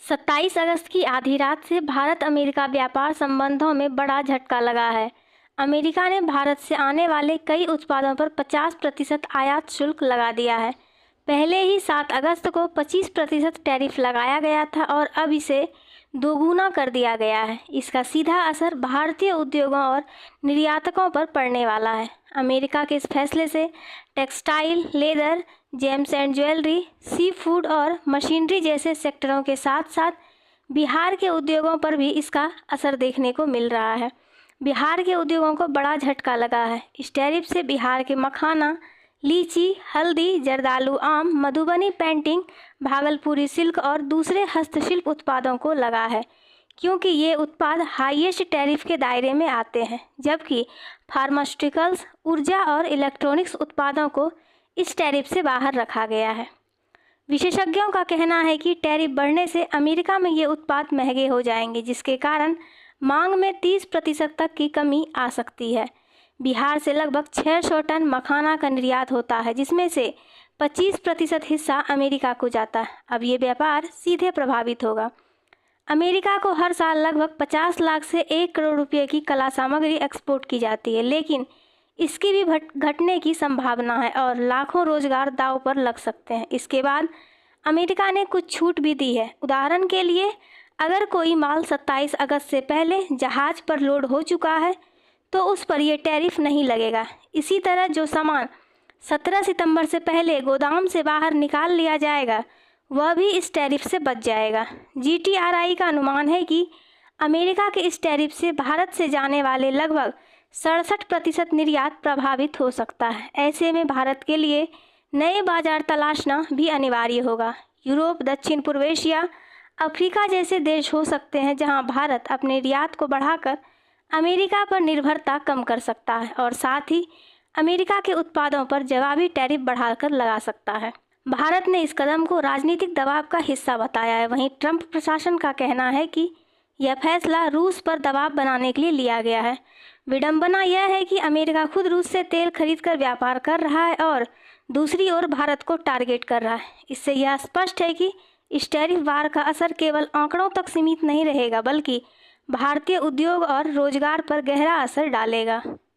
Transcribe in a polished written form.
27 अगस्त की आधी रात से भारत अमेरिका व्यापार संबंधों में बड़ा झटका लगा है। अमेरिका ने भारत से आने वाले कई उत्पादों पर 50% आयात शुल्क लगा दिया है। पहले ही 7 अगस्त को 25% टैरिफ लगाया गया था और अब इसे दोगुना कर दिया गया है। इसका सीधा असर भारतीय उद्योगों और निर्यातकों पर पड़ने वाला है। अमेरिका के इस फैसले से textile, leather, gems and jewellery, sea food और मशीनरी जैसे सेक्टरों के साथ साथ बिहार के उद्योगों पर भी इसका असर देखने को मिल रहा है। बिहार के उद्योगों को बड़ा झटका लगा है। इस टैरिफ से बिहार के मखाना, लीची, हल्दी, जर्दालू आम, मधुबनी पेंटिंग, भागलपुरी सिल्क और दूसरे हस्तशिल्प उत्पादों को लगा है, क्योंकि ये उत्पाद हाईएस्ट टैरिफ के दायरे में आते हैं, जबकि फार्मास्यूटिकल्स, ऊर्जा और इलेक्ट्रॉनिक्स उत्पादों को इस टैरिफ से बाहर रखा गया है। विशेषज्ञों का कहना है कि टैरिफ बढ़ने से अमेरिका में ये उत्पाद महंगे हो जाएंगे, जिसके कारण मांग में 30% तक की कमी आ सकती है। बिहार से लगभग 600 टन मखाना का निर्यात होता है, जिसमें से 25% हिस्सा अमेरिका को जाता है। अब ये व्यापार सीधे प्रभावित होगा। अमेरिका को हर साल लगभग 50 लाख से 1 करोड़ रुपये की कला सामग्री एक्सपोर्ट की जाती है, लेकिन इसकी भी घटने की संभावना है और लाखों रोजगार दांव पर लग सकते हैं। इसके बाद अमेरिका ने कुछ छूट भी दी है। उदाहरण के लिए, अगर कोई माल 27 अगस्त से पहले जहाज पर लोड हो चुका है तो उस पर यह टैरिफ नहीं लगेगा। इसी तरह जो सामान 17 सितंबर से पहले गोदाम से बाहर निकाल लिया जाएगा वह भी इस टैरिफ से बच जाएगा। GTRI का अनुमान है कि अमेरिका के इस टैरिफ से भारत से जाने वाले लगभग 67% निर्यात प्रभावित हो सकता है। ऐसे में भारत के लिए नए बाजार तलाशना भी अनिवार्य होगा। यूरोप, दक्षिण पूर्व एशिया, अफ्रीका जैसे देश हो सकते हैं जहां भारत अपने निर्यात को बढ़ाकर अमेरिका पर निर्भरता कम कर सकता है और साथ ही अमेरिका के उत्पादों पर जवाबी टैरिफ बढ़ाकर लगा सकता है। भारत ने इस कदम को राजनीतिक दबाव का हिस्सा बताया है। वहीं ट्रंप प्रशासन का कहना है कि यह फैसला रूस पर दबाव बनाने के लिए लिया गया है। विडंबना यह है कि अमेरिका खुद रूस से तेल खरीदकर व्यापार कर रहा है और दूसरी ओर भारत को टारगेट कर रहा है। इससे यह स्पष्ट है कि इस टैरिफ वार का असर केवल आंकड़ों तक सीमित नहीं रहेगा, बल्कि भारतीय उद्योग और रोजगार पर गहरा असर डालेगा।